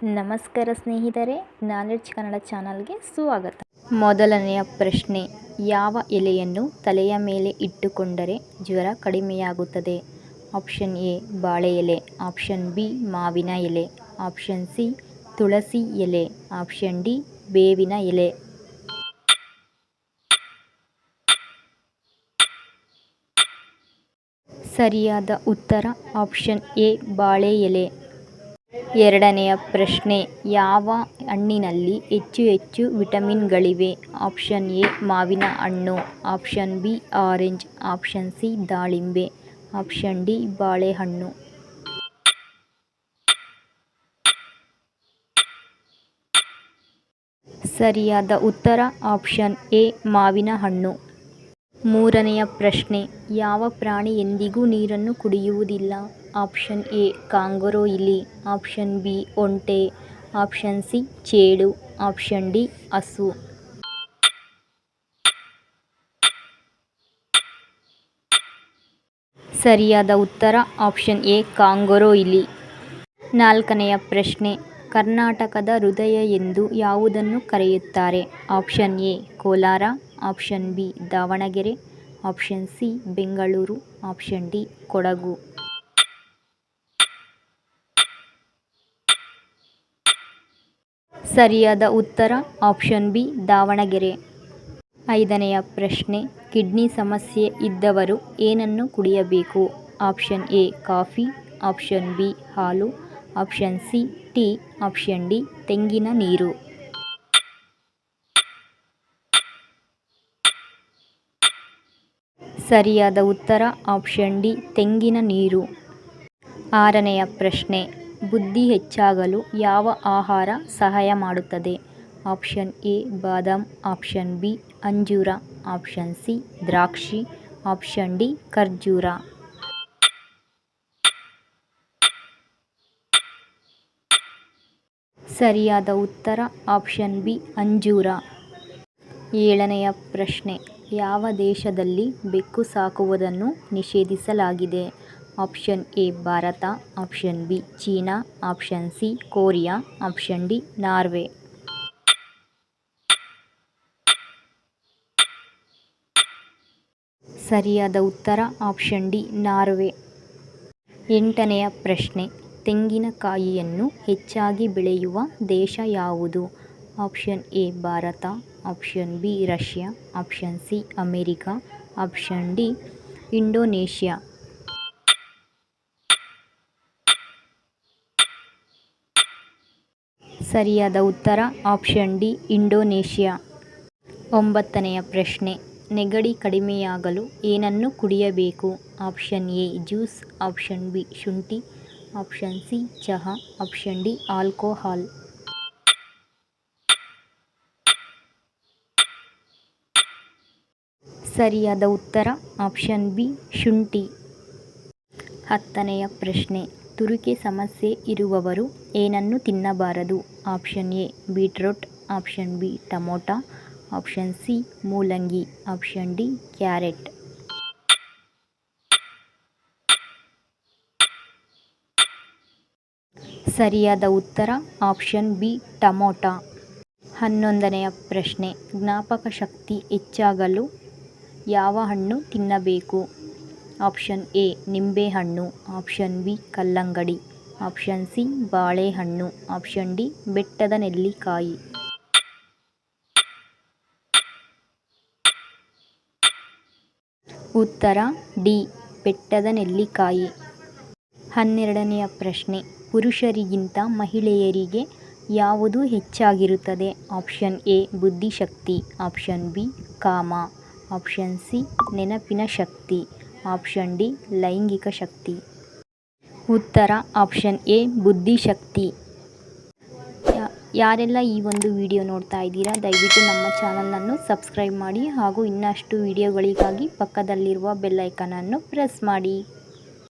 ನಮಸ್ಕಾರ ಸ್ನೇಹಿತರೆ, ನಾಲೆಡ್ಜ್ ಕನ್ನಡ ಚಾನಲ್ಗೆ ಸ್ವಾಗತ. ಮೊದಲನೆಯ ಪ್ರಶ್ನೆ, ಯಾವ ಎಲೆಯನ್ನು ತಲೆಯ ಮೇಲೆ ಇಟ್ಟುಕೊಂಡರೆ ಜ್ವರ ಕಡಿಮೆಯಾಗುತ್ತದೆ? ಆಪ್ಷನ್ ಎ ಬಾಳೆ ಎಲೆ, ಆಪ್ಷನ್ ಬಿ ಮಾವಿನ ಎಲೆ, ಆಪ್ಷನ್ ಸಿ ತುಳಸಿ ಎಲೆ, ಆಪ್ಷನ್ ಡಿ ಬೇವಿನ ಎಲೆ. ಸರಿಯಾದ ಉತ್ತರ ಆಪ್ಷನ್ ಎ ಬಾಳೆ ಎಲೆ. ಎರಡನೆಯ ಪ್ರಶ್ನೆ, ಯಾವ ಹಣ್ಣಿನಲ್ಲಿ ಹೆಚ್ಚು ವಿಟಮಿನ್ಗಳಿವೆ? ಆಪ್ಷನ್ ಎ ಮಾವಿನ ಹಣ್ಣು, option B orange, option C ದಾಳಿಂಬೆ, ಆಪ್ಷನ್ ಡಿ ಬಾಳೆಹಣ್ಣು. ಸರಿಯಾದ ಉತ್ತರ ಆಪ್ಷನ್ ಎ ಮಾವಿನ ಹಣ್ಣು. ಮೂರನೆಯ ಪ್ರಶ್ನೆ, ಯಾವ ಪ್ರಾಣಿ ಎಂದಿಗೂ ನೀರನ್ನು ಕುಡಿಯುವುದಿಲ್ಲ? ಆಪ್ಷನ್ ಎ ಕಾಂಗರೂ ಇಲಿ, ಆಪ್ಷನ್ ಬಿ ಒಂಟೆ, ಆಪ್ಷನ್ ಸಿ ಚೇಳು, ಆಪ್ಷನ್ ಡಿ ಹಸು. ಸರಿಯಾದ ಉತ್ತರ ಆಪ್ಷನ್ ಎ ಕಾಂಗರೂ ಇಲಿ. ನಾಲ್ಕನೆಯ ಪ್ರಶ್ನೆ, ಕರ್ನಾಟಕದ ಹೃದಯ ಎಂದು ಯಾವುದನ್ನು ಕರೆಯುತ್ತಾರೆ? Option A Kolar, option B Davanagere, option C Bengaluru, option D Kodagu. ಸರಿಯಾದ ಉತ್ತರ ಆಪ್ಷನ್ ಬಿ ದಾವಣಗೆರೆ. ಐದನೆಯ ಪ್ರಶ್ನೆ, ಕಿಡ್ನಿ ಸಮಸ್ಯೆ ಇದ್ದವರು ಏನನ್ನು ಕುಡಿಯಬೇಕು? Option A coffee, option B ಹಾಲು, option C tea, option D ತೆಂಗಿನ ನೀರು. ಸರಿಯಾದ ಉತ್ತರ ಆಪ್ಷನ್ ಡಿ ತೆಂಗಿನ ನೀರು. ಆರನೆಯ ಪ್ರಶ್ನೆ, ಬುದ್ಧಿ ಹೆಚ್ಚಾಗಲು ಯಾವ ಆಹಾರ ಸಹಾಯ ಮಾಡುತ್ತದೆ? Option A badam, option B ಅಂಜೂರ, ಆಪ್ಷನ್ ಸಿ ದ್ರಾಕ್ಷಿ, ಆಪ್ಷನ್ ಡಿ ಖರ್ಜೂರ. ಸರಿಯಾದ ಉತ್ತರ ಆಪ್ಷನ್ ಬಿ ಅಂಜೂರ. ಏಳನೆಯ ಪ್ರಶ್ನೆ, ಯಾವ ದೇಶದಲ್ಲಿ ಬೆಕ್ಕು ಸಾಕುವುದನ್ನು ನಿಷೇಧಿಸಲಾಗಿದೆ? Option A Bharat, option B China, option C Korea, option D Norway. ಸರಿಯಾದ ಉತ್ತರ ಆಪ್ಷನ್ ಡಿ ನಾರ್ವೆ. ಎಂಟನೆಯ ಪ್ರಶ್ನೆ, ತೆಂಗಿನಕಾಯಿಯನ್ನು ಹೆಚ್ಚಾಗಿ ಬೆಳೆಯುವ ದೇಶ ಯಾವುದು? Option A Bharat, option B Russia, option C America, option D Indonesia. ಸರಿಯಾದ ಉತ್ತರ ಆಪ್ಷನ್ ಡಿ ಇಂಡೋನೇಷ್ಯಾ. ಒಂಬತ್ತನೆಯ ಪ್ರಶ್ನೆ, ನೆಗಡಿ ಕಡಿಮೆಯಾಗಲು ಏನನ್ನು ಕುಡಿಯಬೇಕು? Option A juice, option B ಶುಂಠಿ, ಆಪ್ಷನ್ ಸಿ ಚಹಾ, ಆಪ್ಷನ್ ಡಿ ಆಲ್ಕೋಹಾಲ್. ಸರಿಯಾದ ಉತ್ತರ ಆಪ್ಷನ್ ಬಿ ಶುಂಠಿ. ಹತ್ತನೆಯ ಪ್ರಶ್ನೆ, ತುರಿಕೆ ಸಮಸ್ಯೆ ಇರುವವರು ಏನನ್ನು ತಿನ್ನಬಾರದು? Option A beetroot, option B tomato, option C ಮೂಲಂಗಿ, ಆಪ್ಷನ್ ಡಿ ಕ್ಯಾರೆಟ್. ಸರಿಯಾದ ಉತ್ತರ ಆಪ್ಷನ್ ಬಿ ಟೊಮೊಟೊ. ಹನ್ನೊಂದನೆಯ ಪ್ರಶ್ನೆ, ಜ್ಞಾಪಕ ಶಕ್ತಿ ಹೆಚ್ಚಾಗಲು ಯಾವ ಹಣ್ಣು ತಿನ್ನಬೇಕು? ಆಪ್ಷನ್ ಎ ನಿಂಬೆಹಣ್ಣು, ಆಪ್ಷನ್ ಬಿ ಕಲ್ಲಂಗಡಿ, ಆಪ್ಷನ್ ಸಿ ಬಾಳೆಹಣ್ಣು, ಆಪ್ಷನ್ ಡಿ ಬೆಟ್ಟದ ನೆಲ್ಲಿಕಾಯಿ. ಉತ್ತರ ಡಿ ಬೆಟ್ಟದ ನೆಲ್ಲಿಕಾಯಿ. ಹನ್ನೆರಡನೆಯ ಪ್ರಶ್ನೆ, ಪುರುಷರಿಗಿಂತ ಮಹಿಳೆಯರಿಗೆ ಯಾವುದು ಹೆಚ್ಚಾಗಿರುತ್ತದೆ? ಆಪ್ಷನ್ ಎ ಬುದ್ಧಿಶಕ್ತಿ, option B com, option C ನೆನಪಿನ ಶಕ್ತಿ, ಆಪ್ಷನ್ ಡಿ ಲೈಂಗಿಕ ಶಕ್ತಿ. ಉತ್ತರ ಆಪ್ಷನ್ ಎ ಬುದ್ಧಿಶಕ್ತಿ. ಯಾರೆಲ್ಲ ಈ ಒಂದು ವಿಡಿಯೋ ನೋಡ್ತಾ ಇದ್ದೀರಾ, ದಯವಿಟ್ಟು ನಮ್ಮ ಚಾನಲನ್ನು ಸಬ್ಸ್ಕ್ರೈಬ್ ಮಾಡಿ ಹಾಗೂ ಇನ್ನಷ್ಟು ವಿಡಿಯೋಗಳಿಗಾಗಿ ಪಕ್ಕದಲ್ಲಿರುವ ಬೆಲ್ ಐಕಾನನ್ನು ಪ್ರೆಸ್ ಮಾಡಿ.